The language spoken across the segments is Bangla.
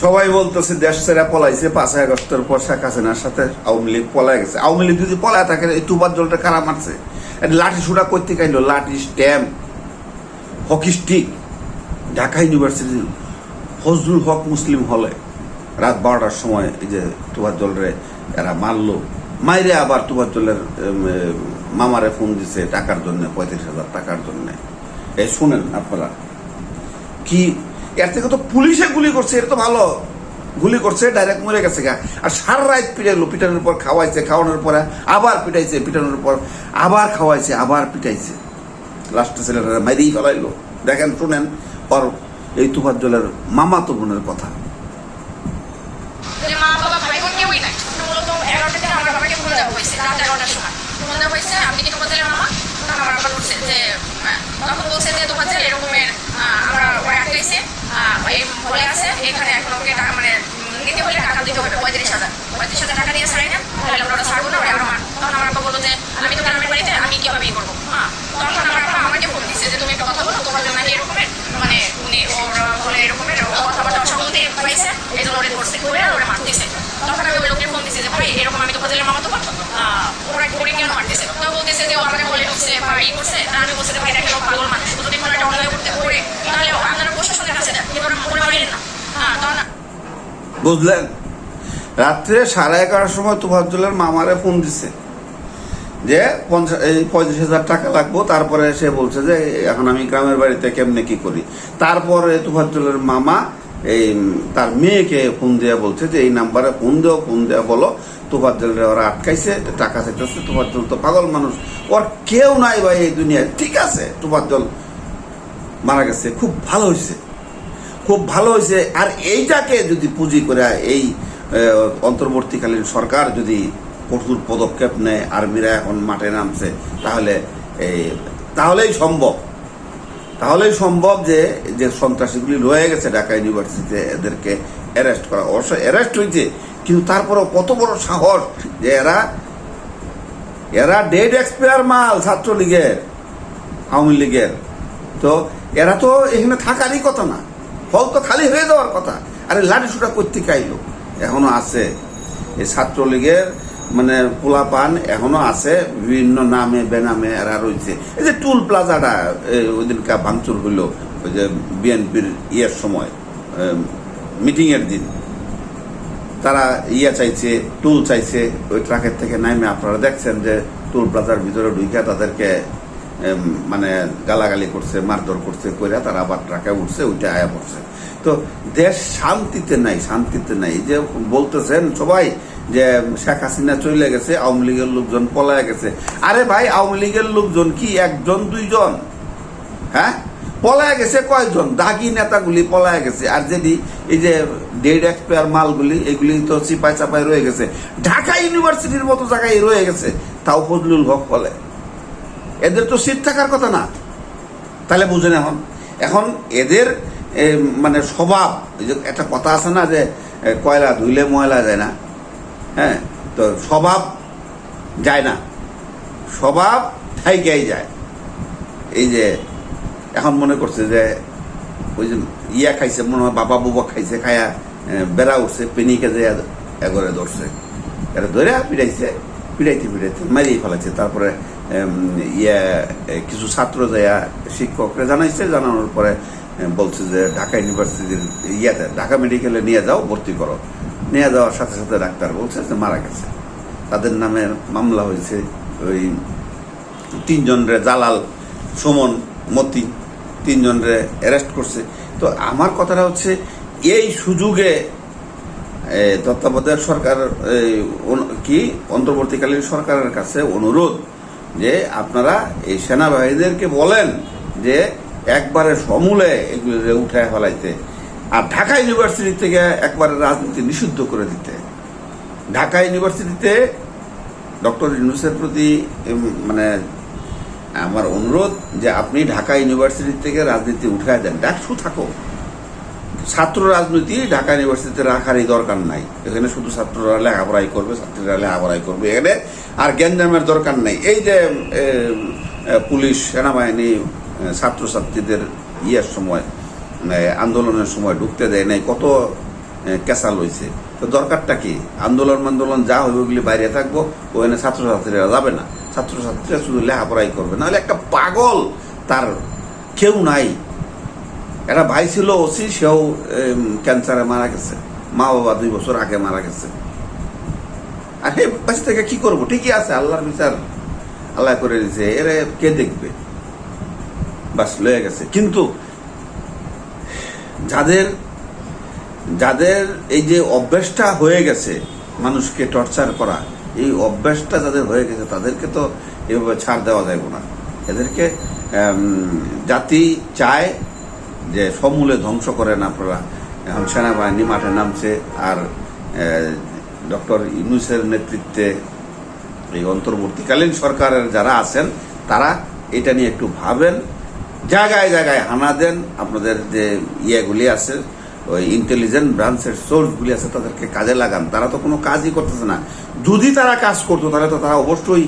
সবাই বলতেছে দেশ ছেড়ে পলাইছে 5ই আগস্টের পর শেখ হাসিনার সাথে আওয়ামী লীগ পলাই গেছে। আওয়ামী লীগ যদি পলায় থাকে এই তুবার জলটা কারা মারছে? লাঠি সুটা করতে কাইল, লাঠি স্ট্যাম্প হকি স্টিক। ঢাকা ইউনিভার্সিটির ফজলুল হক মুসলিম হলে রাত 12টার সময় এই যে তুবার জলরে এরা মারলো, মাইরে আবার তুবার জলের মামারে ফোন দিছে টাকার জন্য, 35,000 টাকার জন্য। এই শুনেন আপনারা, কি এর থেকে তো পুলিশে গুলি করছে, এটা তো ভালো, গুলি করছে ডাইরেক্ট মরে গেছে গা। আর সারা রাত পিটাইলো, পিটানোর পর খাওয়াইছে, খাওয়ানোর পরে আবার পিটাইছে, পিটানোর পর আবার খাওয়াইছে, আবার পিটাইছে, লাস্টে ছেলেটা মাইরেই ফেলাইলো। দেখেন শুনেন ওর এই তুফার জলের মামাতো বোনের কথা। তখন বলছে যে তোমাদের এরকমের আমরা একটাইছে বলে আছে এখানে এখন ওকে টাকা মানে নিতে হলে টাকা দিতে হবে 35,000 টাকা দিয়ে ছাড়াই না, তাহলে আমরা ওটা ছাড়বো না। তখন আমার আব্বা বললো যে আমি তো গ্রামের বাড়িতে আমি কিভাবে ই করবো। তখন আমার আব্বা আমাকে ফোন দিচ্ছে যে তুমি একটা কথা বলো, তোমার জন্য এরকমের মানে উনি ওর বলে এরকমের কথাবার্তা সম্মতি পাইছে, এই জন্য ওরে ধরছে করে ওরা মারতেছে। তখন আমি ওই লোককে ফোন দিচ্ছি যে ভাই এরকম আমি তো ফজলের মামা তো পারতো, ওরা করে কেন মারতেছে? তো বলতেছে যে ও আমাকে বলে ঢুকছে বা ই করছে। আমি বলছি ভাই দেখে পাগল মানুষ, যদি কোনো একটা অন্যায় করতে করে তাহলে আপনারা প্রশাসনের কাছে দেন, কিন্তু ওরা মনে করেন না। তখন বুঝলেন, রাত্রে 11:30টার সময় তুফাজ্জলের মামারে ফোন দিছে যে 35,000 টাকা লাগবো। তারপরে সে বলছে যে এখন আমি গ্রামের বাড়িতে কেমনে কি করি। তারপরে তুফাজ্জলের মামা এই তার মেয়েকে ফোন দিয়ে বলছে যে এই নাম্বারে ফোন দেওয়া বলো তুফাজ্জলরে ওরা আটকাইছে, টাকা চাইতেছে। তুফাজ্জল তো পাগল মানুষ, ওর কেউ নাই ভাই এই দুনিয়ায়। ঠিক আছে, তুফাজ্জল মারা গেছে, খুব ভালো হয়েছে, খুব ভালো হয়েছে। আর এইটাকে যদি পুঁজি করে এই অন্তর্বর্তীকালীন সরকার যদি কঠোর পদক্ষেপ নেয়, আর্মিরা এখন মাঠে নামছে, তাহলেই সম্ভব যে সন্ত্রাসীগুলি রয়ে গেছে ঢাকা ইউনিভার্সিটিতে এদেরকে অ্যারেস্ট করা। অবশ্য অ্যারেস্ট হয়েছে, কিন্তু তারপরেও কত বড় সাহস যে এরা ডেড এক্সপায়ার মাল ছাত্রলীগের, আওয়ামী লীগের। তো এরা তো এখানে থাকারই কথা না, হল তো খালি হয়ে যাওয়ার কথা। আরে লাঠি সুটা করতে কাইলো এখনো আছে এই ছাত্রলীগের, মানে পোলাপান এখনো আছে, বিভিন্ন নামে বেনামে এরা রয়েছে। এই যে টুল প্লাজাটা ওই দিনকা ভাঙচুর হইলো, ওই যে বিএনপির ইয়ের সময় মিটিংয়ের দিন, তারা চাইছে, টুল চাইছে। ওই ট্রাকের থেকে নামে আপনারা দেখছেন যে টুল প্লাজার ভিতরে ঢুকে তাদেরকে মানে গালাগালি করছে, মারধর করছে, কইরা তারা আবার ট্রাকে উঠছে, ওইটা আয়া পড়ছে। তো দেশ শান্তিতে নাই। যে বলতেছেন সবাই যে শেখ হাসিনা চলে গেছে, আওয়ামী লীগের লোকজন পলায় গেছে। আরে ভাই, আওয়ামী লীগের লোকজন কি 1 2 হ্যাঁ পলায় গেছে? কয়জন? দাগি নেতাগুলি পলায় গেছে। আর যদি এই যে ডেড এক্সপায়ার মালগুলি, এগুলি তো চিপাই চাপাই রয়ে গেছে, ঢাকা ইউনিভার্সিটির মতো জায়গায় রয়ে গেছে, তাও ফজলুল হক বলে। এদের তো সিট থাকার কথা না। তাহলে বুঝেন এখন এদের মানে স্বভাব, একটা কথা আছে না যে কয়লা ধুইলে ময়লা যায় না, হ্যাঁ, তো স্বভাব যায় না, স্বভাব থাইকেই যায়। এই যে এখন মনে করছে যে ওই যে খাইছে, মনে হয় বাবা বুবা খাইছে, খায়া বেড়া উঠছে, পেনিকে যে এগরে ধরছে, এটা ধরে পিড়াইতে মারিয়ে ফেলাইছে। তারপরে কিছু ছাত্র যাইয়া শিক্ষকরা জানানোর পরে বলছে যে ঢাকা ইউনিভার্সিটির ঢাকা মেডিকেলে নিয়ে যাও, ভর্তি করো। নিয়ে যাওয়ার সাথে সাথে ডাক্তার বলছে যে মারা গেছে। তাদের নামে মামলা হয়েছে। ওই 3 জনরে, জালাল, সুমন, মতি, 3 জনরে অ্যারেস্ট করছে। তো আমার কথাটা হচ্ছে, এই সুযোগে তত্ত্বাবধায়ক সরকার কি অন্তর্বর্তীকালীন সরকারের কাছে অনুরোধ যে আপনারা এই সেনাবাহিনীদেরকে বলেন যে একবারে সমূলে এগুলো উঠায় ফেলাইতে, আর ঢাকা ইউনিভার্সিটি থেকে একবারে রাজনীতি নিষিদ্ধ করে দিতে। ঢাকা ইউনিভার্সিটিতে ডক্টর ইউনূসের প্রতি মানে আমার অনুরোধ যে আপনি ঢাকা ইউনিভার্সিটি থেকে রাজনীতি উঠায় দেন, ডাকসু থাকো। ছাত্র রাজনীতি ঢাকা ইউনিভার্সিটিতে রাখারই দরকার নাই। এখানে শুধু ছাত্ররা লেখাপড়াই করবে, ছাত্রীরা লেখাপড়াই করবে, এখানে আর গ্যাঞ্জামের দরকার নেই। এই যে পুলিশ, সেনাবাহিনী ছাত্রছাত্রীদের সময়, আন্দোলনের সময় ঢুকতে দেয় নাই, কত ক্যাসাল হয়েছে। তো দরকারটা কি? আন্দোলন যা হবে ওগুলি বাইরে থাকবো, ওখানে ছাত্রছাত্রীরা যাবে না, ছাত্রছাত্রীরা শুধু লেখাপড়াই করবে। নাহলে একটা পাগল, তার কেউ নাই। একটা ভাই ছিল ওসি, সেও ক্যান্সারে মারা গেছে, মা বাবা 2 বছর আগে মারা গেছে। আর এই পাশে থেকে কি করবো? ঠিকই আছে, আল্লাহর বিচার আল্লাহ করে দিয়েছে, এরা কে দেখবে? বাস লয়ে গেছে। কিন্তু যাদের এই যে অভ্যাসটা হয়ে গেছে মানুষকে টর্চার করা, এই অভ্যাসটা যাদের হয়ে গেছে তাদেরকে তো এভাবে ছাড় দেওয়া যাবে না। এদেরকে জাতি চায় যে সমূলে ধ্বংস করেন আপনারা। এখন সেনাবাহিনী মাঠে নামছে, আর ডক্টর ইউনূসের নেতৃত্বে এই অন্তর্বর্তীকালীন সরকারের যারা আছেন তারা এটা নিয়ে একটু ভাবেন, জায়গায় জায়গায় হানা দেন। আপনাদের যে ইয়েগুলি আছে, ওই ইন্টেলিজেন্ট ব্রাঞ্চের সোর্সগুলি আছে, তাদেরকে কাজে লাগান। তারা তো কোনো কাজই করতেছে না। যদি তারা কাজ করতো তাহলে তো তারা অবশ্যই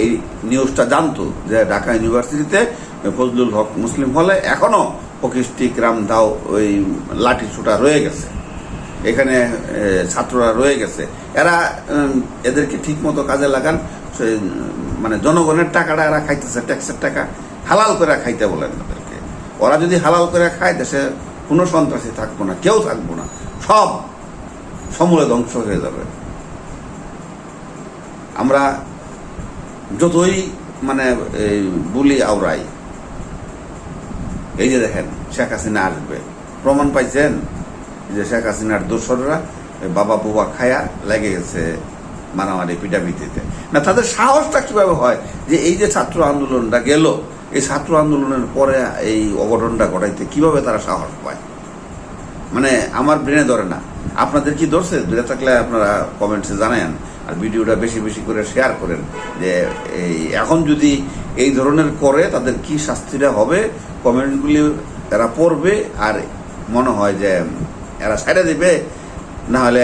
এই নিউজটা জানতো যে ঢাকা ইউনিভার্সিটিতে ফজলুল হক মুসলিম হলে এখনো পকিস্টিক রামদাও ওই লাঠি ছোটা রয়ে গেছে, এখানে ছাত্ররা রয়ে গেছে। এদেরকে ঠিক মতো কাজে লাগান। মানে জনগণের টাকাটা এরা খাইতেছে, ট্যাক্সের টাকা, হালাল করে খাইতে বলেন তাদেরকে। ওরা যদি হালাল করে খায়, দেশে কোনো সন্ত্রাসী থাকবো না, কেউ থাকবো না, সব সমূলে ধ্বংস হয়ে যাবে। আমরা যতই মানে বলি আওরাই, এই যে দেখেন শেখ হাসিনা আসবে, প্রমাণ পাইছেন যে শেখ হাসিনার দোসররা বাবা বুবা খায়া লেগে গেছে মারামারি পিটাপিটিতে। না, তাদের সাহসটা কিভাবে হয় যে এই যে ছাত্র আন্দোলনটা গেল, এই ছাত্র আন্দোলনের পরে এই অঘটনটা ঘটাইতে কিভাবে তারা সাহস পায়? মানে আমার ব্রেনে ধরে না। আপনাদের কি ধরছে? দূরে থাকলে আপনারা কমেন্টসে জানান, আর ভিডিওটা বেশি বেশি করে শেয়ার করেন যে এই এখন যদি এই ধরনের করে তাদের কি শাস্তিটা হবে। কমেন্টগুলি এরা পড়বে আর মনে হয় যে এরা সাইডে দিবে, না হলে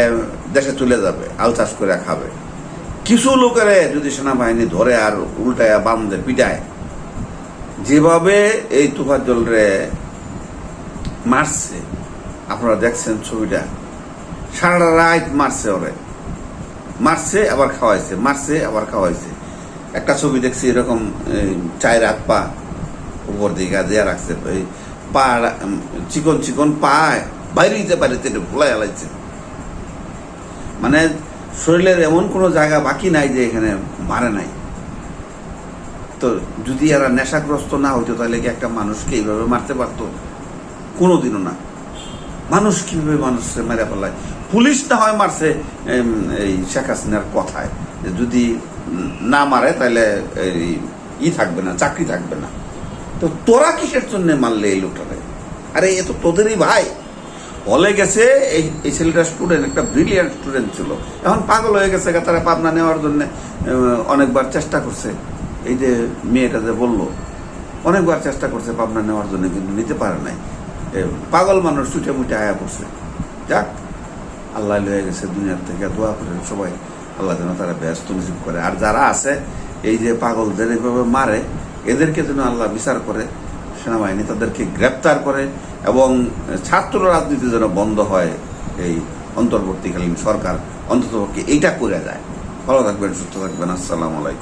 দেশে চলে যাবে, আল চাষ করে খাবে। কিছু লোকের যদি সেনাবাহিনী ধরে আর উল্টায় বামদের পিটায়, যেভাবে এই তুফাজ্জল রে মারছে, আপনারা দেখছেন ছবিটা, সারা রাত মারছে, ওরে মারছে আবার খাওয়াইছে, মারছে আবার খাওয়াইছে। একটা ছবি দেখছি এরকম 4 হাত পা উপর দিকে দেয়া রাখছে, ওই পা চিকন চিকন পা বাইরে দিতে পারে, ভোলাই আলাইছে। মানে শরীরের এমন কোনো জায়গা বাকি নাই যে এখানে মারে নাই। তো যদি এরা নেশাগ্রস্ত না হইতো তাহলে কি একটা মানুষকে এইভাবে মারতে পারতো? কোনোদিনও না। মানুষ কিভাবে মানুষকে মেরে ফেলায়? পুলিশ না হয় মারছে এই শেখ হাসিনার কথায়, যে যদি না মারে তাহলে থাকবে না, চাকরি থাকবে না। তো তোরা কিসের জন্য মারলে এই লোকটারে? আরে এ তো তোদেরই ভাই। হলে গেছে, এই ছেলেটা স্টুডেন্ট, একটা ব্রিলিয়ান্ট স্টুডেন্ট ছিল, এখন পাগল হয়ে গেছে। তারা পাবনা নেওয়ার জন্য অনেকবার চেষ্টা করছে। এই যে মেয়েটা যে বললো, অনেকবার চেষ্টা করছে পাবনা নেওয়ার জন্য, কিন্তু নিতে পারে নাই। পাগল মানুষ ছুটে মুটে আয়া পড়ছে। যাক, আল্লাহ লয়ে গেছে দুনিয়ার থেকে। দোয়া করেন সবাই, আল্লাহ যেন তারা ব্যস্ত নসিব করে। আর যারা আছে এই যে পাগলদের এইভাবে মারে, এদেরকে যেন আল্লাহ বিচার করে, সেনাবাহিনী তাদেরকে গ্রেপ্তার করে, এবং ছাত্র রাজনীতি যেন বন্ধ হয়। এই অন্তর্বর্তীকালীন সরকার অন্ততপক্ষে এইটা করে যায়। ভালো থাকবেন, সুস্থ থাকবেন। আসসালামু আলাইকুম।